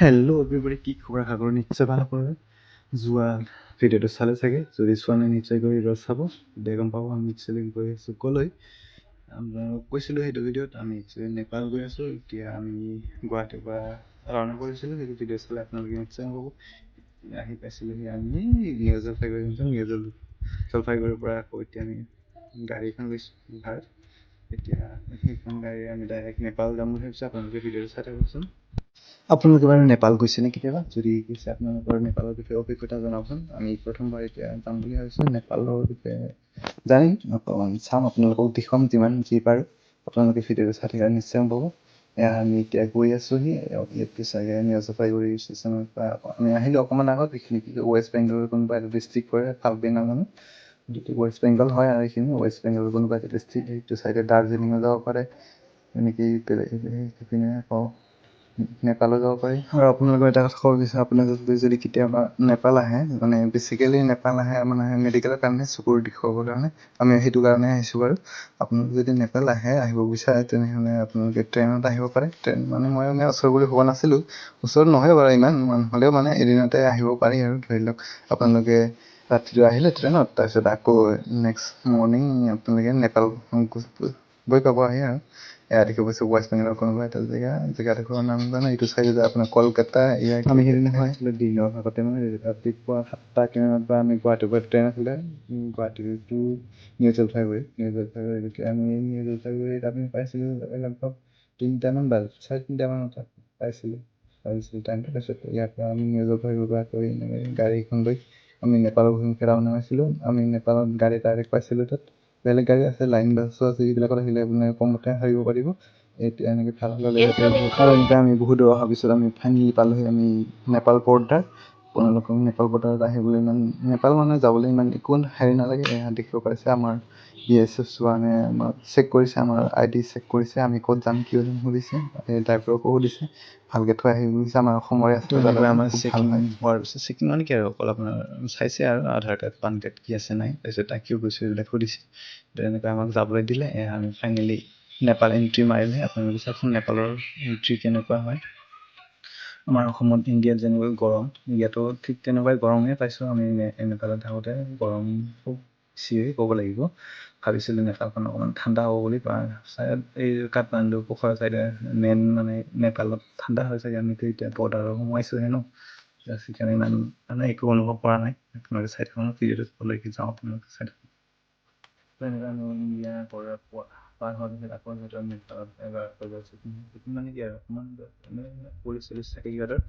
Hello' everybody, কি খবৰ? আশা কৰোঁ নিশ্চয় ভাল আপোনালোকে যোৱা ভিডিঅ'টো চালে চাগে। যদি চোৱা নাই নিশ্চয় গৈ এইবাৰ চাব, তেতিয়া গম পাব আমি একচুৱেলি গৈ আছোঁ ক'লৈ। আপোনালোকক কৈছিলোঁ সেইটো ভিডিঅ'ত আমি একচুৱেলি নেপাল গৈ আছোঁ। এতিয়া আমি গুৱাহাটীৰ পৰা ৰাওনা কৰিছিলোঁ, সেইটো ভিডিঅ' চালে আপোনালোকে নিশ্চয় গম পাব। আহি পাইছিলোঁহি আমি নিউ জলপাইগুৰি। জলপাইগুৰিৰ পৰা আকৌ এতিয়া আমি গাড়ীখন লৈছোঁ ভাড়াত। এতিয়া সেইখন গাড়ী আমি ডাইৰেক্ট নেপাল যাম বুলি ভাবিছোঁ। আপোনালোকে ভিডিঅ'টো চাই থাককচোন। আপোনালোকে বাৰু নেপাল গৈছেনে কেতিয়াবা? যদি গৈছে আপোনালোকৰ নেপালৰ বিষয়ে অভিজ্ঞতা জনাবচোন। আমি প্ৰথমবাৰ এতিয়া যাম বুলি ভাবিছোঁ। নেপালৰ বিষয়ে জানিম, অকণমান চাম, আপোনালোকক দেখুৱাম যিমান যি পাৰোঁ। আপোনালোকে ভিডিঅ'টো চাই থাকে নিশ্চয় গম পাব। আমি এতিয়া গৈ আছোঁহি ইয়াতকৈ চাগে নিউ জলপাইগুৰি ষ্টেচনৰ পৰা আমি আহিলোঁ অকণমান আগত। এইখিনি ৱেষ্ট বেংগলৰ কোনোবা এটা ডিষ্ট্ৰিক্ট পৰে, ভালকৈ নাজানো। ৱেষ্ট বেংগল হয় আৰু এইখিনি ৱেষ্ট বেংগলৰ কোনোবা এটা ডিষ্ট্ৰিক্ট। এইটো চাইডে দাৰ্জিলিঙো যাব পাৰে, এনেকৈ বেলেগ সেইপিনে আকৌ নেপালো যাব পাৰি। আৰু আপোনালোকৰ এটা কথা ক'ব বিচাৰোঁ, আপোনালোকে যদি কেতিয়াবা নেপাল আহে, মানে বেচিকেলি নেপাল আহে মানে মেডিকেলৰ কাৰণে, চকুৰ দেখুৱাবৰ কাৰণে। আমি সেইটো কাৰণে আহিছোঁ বাৰু। আপোনালোকে যদি নেপাল আহিব বিচাৰে, তেনেহ'লে আপোনালোকে ট্ৰেইনত আহিব পাৰে। ট্ৰেইন মানে মই ওচৰ বুলি ভবা নাছিলোঁ, ওচৰত নহয় বাৰু ইমান, হ'লেও মানে এদিনতে আহিব পাৰি আৰু। ধৰি লওক আপোনালোকে ৰাতিটো আহিলে ট্ৰেইনত, তাৰপিছত আকৌ নেক্সট মৰ্ণিং আপোনালোকে নেপাল গৈ পাব আহি আৰু। এয়া দেখিব পাইছোঁ ৱেষ্ট বেংগলৰ কোনোবা এটা জেগাডোখৰৰ নাম জানো, এইটো চাইডে যে আপোনাৰ কলকাতা। ইয়াৰ আমি সেইদিনা আছিলোঁ দিনৰ ভাগতে, মানে ৰাতিপুৱা 7টা কিমানত বা আমি গুৱাহাটীৰ পৰা ট্ৰেইন আছিলে গুৱাহাটী টু নিউ জলপাইগুৰি। আমি নিউ জলপাইগুৰিত আমি পাইছিলোঁ লগভগ 3টামান বাজিল, 3:30মানত পাইছিলোঁ টাইমটো। তাৰপিছত ইয়াৰ পৰা আমি নিউ জলপাইগুৰিৰ পৰা কৰি গাড়ীখন লৈ আমি নেপালৰ অভিমুখে ৰাওনা হৈছিলোঁ। আমি নেপালত গাড়ী ডাইৰেক্ট পাইছিলোঁ। তাত বেলেগ গাড়ী আছে, লাইন বাছো আছে, এইবিলাকত আহিলে আপোনাৰ কমতে আহিব পাৰিব। এতিয়া এনেকৈ ভাল হ'লে এনেকৈ আমি বহুত দূৰ অহাৰ পিছত আমি ফাইনেলি পালোঁহি আমি নেপাল বৰ্ডাৰ। আপোনালোকক নেপাল বৰ্ডাৰত আহিবলৈ ইমান, নেপাল মানে যাবলৈ ইমান একো হেৰি নালাগে। এয়া দেখিব পাইছে আমাৰ BSF মানে আমাক চেক কৰিছে, আমাৰ ID চেক কৰিছে, আমি ক'ত যাম কিয় যাম সুধিছে, ড্ৰাইভাৰকো সুধিছে, ভালকৈ থৈ আহিব বুলিছে। আমাৰ অসমৰে আছে, আমাৰ চেকিং হোৱাৰ পিছত চেকিং মানে কি আৰু অকল আপোনাৰ চাইছে আৰু আধাৰ কাৰ্ড পান কাৰ্ড কি আছে নাই, তাৰপিছত তাক কিয় গৈছে এইবিলাক সুধিছে। তেনেকৈ আমাক যাবলৈ দিলে। আমি ফাইনেলি নেপাল এণ্ট্ৰি মাৰিলে। আপোনালোকে চাওকচোন নেপালৰ এণ্ট্ৰি কেনেকুৱা হয়। আমাৰ অসমত ইণ্ডিয়াত যেনেকৈ গৰম, ইয়াতো ঠিক তেনেকুৱাই গৰমেই পাইছোঁ আমি। নেপালত থাকোঁতে গৰম খুব বেছিয়ে ক'ব লাগিব। ভাবিছিলোঁ নেপালখন অকণমান ঠাণ্ডা হ'ব বুলি, চাইড এই কাঠমাণ্ডু পোখৰা চাইডে মেইন মানে নেপালত ঠাণ্ডা হৈ চাগে। আমিতো এতিয়া বৰ্ডাৰত সোমাইছোঁহে ন, সেইকাৰণে ইমান মানে একো অনুভৱ কৰা নাই। আপোনালোকে চাই থাকক ভিডিঅ'টো ক'লৈকে যাওঁ, আপোনালোকে চাই থাকক। তেনেকৈ আমি ইণ্ডিয়া বৰ্ডাৰ পাৰ হোৱাৰ পিছত আকৌ যিহেতু আমি নেপালত এবাৰ গৈছোঁ, মানে কি আৰু অকণমান পুলিচ চুলিচ থাকে সিহঁতৰ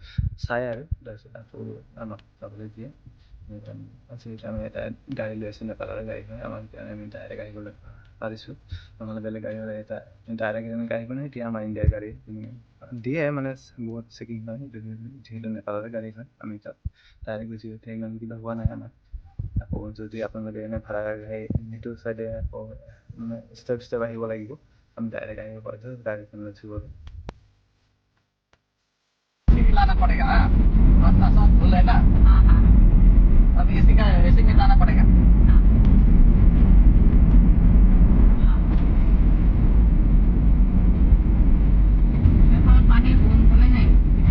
চাই আৰু, তাৰপিছত আকৌ আমাক যাবলৈ দিয়ে। যিহেতু আমি এটা গাড়ী লৈ আছোঁ, নেপালৰ গাড়ী হয়, আমাক আমি ডাইৰেক্ট আহিবলৈ পাৰিছোঁ। নহ'লে বেলেগ গাড়ী হ'লে এটা ডাইৰেক্ট এনেকৈ আহিব নহয়। এতিয়া আমাৰ ইণ্ডিয়াৰ গাড়ী দিয়ে, মানে বহুত চেকিং হয়, যিহেতু নেপালৰে গাড়ী হয়। আমি তাত ডাইৰেক্ট গুচি গৈছোঁ, ইমান কিবা হোৱা নাই আমাৰ। আকৌ যদি আপোনালোকে এনে ভাড়া গাড়ী সেইটো চাইডে আকৌ মানে ষ্টেপ আহিব লাগিব, আমি डायरेक्ट আহিব পাৰিছোঁ गाड़ीখন उसी को लाना पड़ेगा ना, रास्ता सब खुला है ना, अभी इसी में जाना पड़ेगा।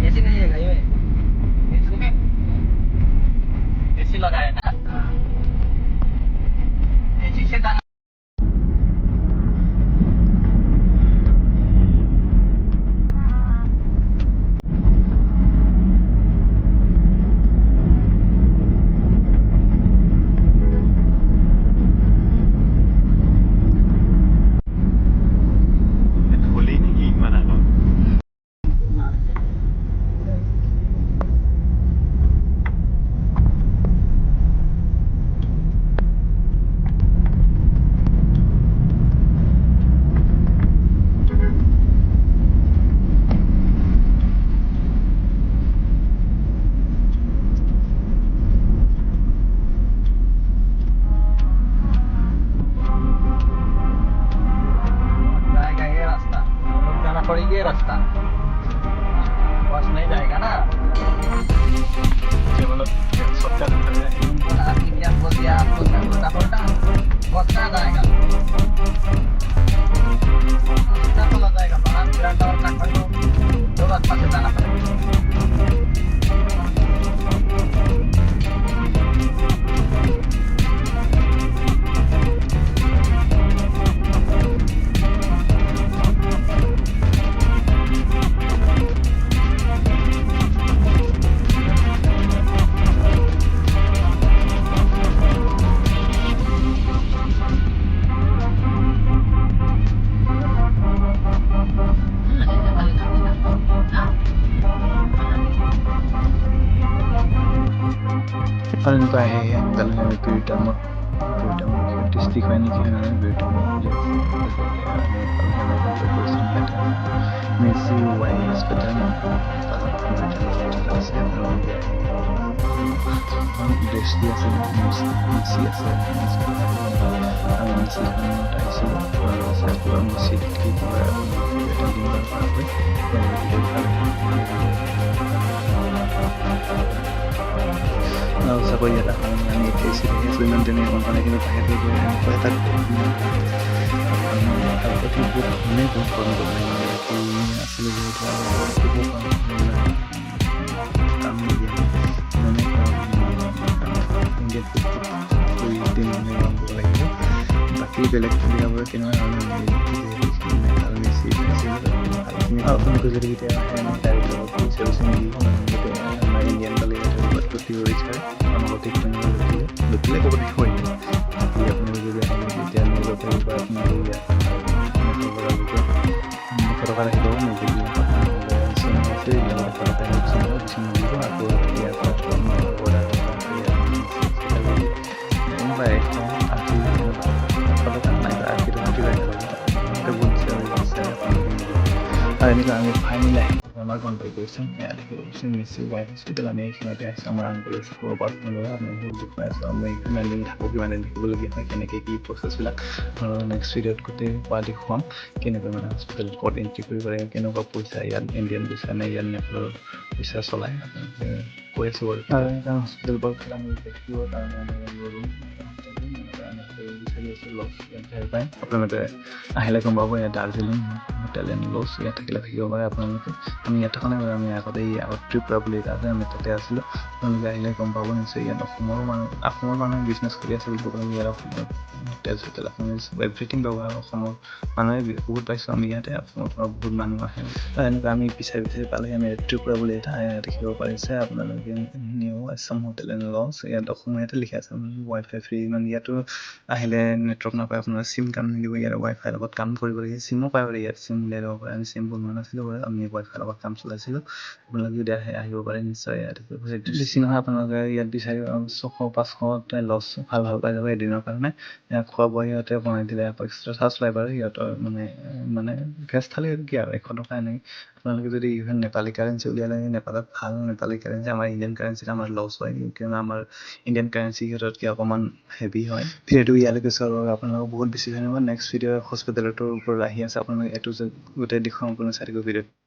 ऐसी नहीं है गाड़ी में, ऐसी लगाया ना, ऐसी से जाना। ये रास्ता बस नहीं जाएगा ना, आदमी क्या बोल दिया आपको, उल्टा पुल्टा बस कहाँ जाएगा, सीधा चला जाएगा बाहर, दो रास्ता से जाना पड़ेगा। আৰু এনেকুৱা আহে সোনকালে আমি বিৰিটামত ডিষ্ট্ৰিক্ট হয় নেকি বিৰিটামত বুলি আছে আমি পালোঁ আমি এনজয় কৰিছিলোঁ ইয়াতে মেচি ৱাই হস্পিটেল পালোঁ বিৰিটামত ঠিক আছে আপোনালোকে বেষ্টি আছে মেচি আছে আমি মেচিখনত আহিছিলোঁ মেচি কি কৰে আপোনালোকে এটা দিনৰ পৰাকৈ ভিডিঅ' ভাল চাকৰি এটা আমি এতিয়া চিৰি আছোঁ ইমান তেনেকৈ গম পালে কিন্তু বাহিৰত গৈ এনেকুৱা এটা প্ৰতি বহুত ধৰণেই বহুত কৰ্ম কৰিব লাগিব আছিলোঁ যিহেতু কাম নিদিয়ে লাগিব বাকী বেলেগ সুবিধাবোৰ কেনেকুৱা আপোনালোকে যদি কেতিয়াবা আহে ডাইৰেক্ট লগত পইচা আমাৰ ইণ্ডিয়ান পালে লুটিব বিচাৰে আমাক লুটিলে ক'ব লাগিব বাকী আপোনালোকে যদি আহে তেতিয়া নিজতে বা আপোনালোকে এশ টকা ৰাখিব যদি আছে এইবিলাকত এশ টকা দিব আকৌ ইয়াৰ পৰা অৰ্ডাৰ কোনোবা 180 টকা নাইবা 80 টকা কিবা আৰু এনেকুৱা আমি ফাইনেলি আহি আমাৰ কণ্টেক্ট কৰিছোঁ ইয়াত দেখিছোঁ মেচি ৱাই হস্পিটেল আমি এইখিনিতে আহিছোঁ আমাৰ ৰান কৰি আছোঁ ক'ব পাৰোঁ আমি দেখুৱাই আছোঁ আমি কিমান দিন থাকোঁ কিমান দিন থাকিবলগীয়া হয় কেনেকৈ কি প্ৰচেছবিলাক নেক্সট ভিডিঅ'ত গোটেই পোৱা দেখুৱাম কেনেকৈ মানে হস্পিটেলত ক'ত এণ্ট্ৰি কৰিব লাগে কেনেকুৱা পইচা ইয়াত ইণ্ডিয়ান পইচা নে ইয়াত নেপালৰ পইচা চলাই আপোনালোকে কৈ আছোঁ বাৰু আৰু এনেকুৱা হস্পিটেল পৰা আমি দেখিব কাৰণে বিচাৰি আছোঁ লছ ইয়াত পায় আপোনালোকে আহিলে গম পাব ইয়াত দাৰ্জিলিং হোটেল এণ্ড লছ ইয়াত থাকিলে থাকিব পাৰে আপোনালোকে আমি ইয়াত থকা নাই বাৰু আমি আগতে ত্ৰিপুৰা বুলি এটা আছে আমি তাতে আছিলোঁ আপোনালোকে আহিলে গম পাব নিশ্চয় ইয়াত অসমৰ মানুহে বিজনেছ কৰি আছে বুলি ক'ব ইয়াত অসমৰ হোটেল চোটেল আপুনি এভৰিথিং পাব অসমৰ মানুহে বহুত পাইছোঁ আমি ইয়াতে অসমৰ পৰা বহুত মানুহ আহে এনেকুৱা আমি বিচাৰি পালে আমি ত্ৰিপুৰা বুলি এটা দেখিব পাৰিছে আপোনালোকে new Assam hotel and lodge ইয়াত অসমীয়াতে লিখা আছে ৱাই ফাই ফ্ৰী ইমান ইয়াতো আহিলে নেটৱৰ্ক নাপায় আপোনাৰ চিম কাম নিদিব ইয়াত ৱাই ফাইৰ লগত কাম কৰিব লাগে চিমো পায় বাৰু ইয়াত চিম উলিয়াই ল'ব পাৰে আমি চিম বনোৱা নাছিলোঁ বাৰু আমি ৱাই ফাইৰ লগত কাম চলাইছিলোঁ আপোনালোকে যদি আহিব পাৰে নিশ্চয় ইয়াত বেছি নহয় আপোনালোকে ইয়াত বিচাৰি 600-500 লছ ভাল পাই যাব এদিনৰ কাৰণে খোৱা বোৱা সিহঁতে বনাই দিলে আকৌ এক্সট্ৰা চাৰ্জ লয় বাৰু সিহঁতৰ মানে ভেজ থালি কি আৰু 100 টকা এনেকৈ আপোনালোকে যদি ইভেন নেপালী কাৰেঞ্চি উলিয়ালে নেপালত ভাল নেপালী কাৰেঞ্চি আমাৰ ইণ্ডিয়ান কাৰেঞ্চিত আমাৰ লছ হয় কিয়নো আমাৰ ইণ্ডিয়ান কাৰেঞ্চি সিহঁততকৈ অকণমান হেভি হয় ভিডিঅ'টো ইয়ালৈকে চোৱাৰ বাবে আপোনালোকক বহুত বেছি ধন্যবাদ নেক্সট ভিডিঅ' হস্পিটেলটোৰ ওপৰত আহি আছে আপোনালোকে এইটো যে গোটেই দেখুৱাম আপোনাৰ চাই থাকিব ভিডিঅ'ত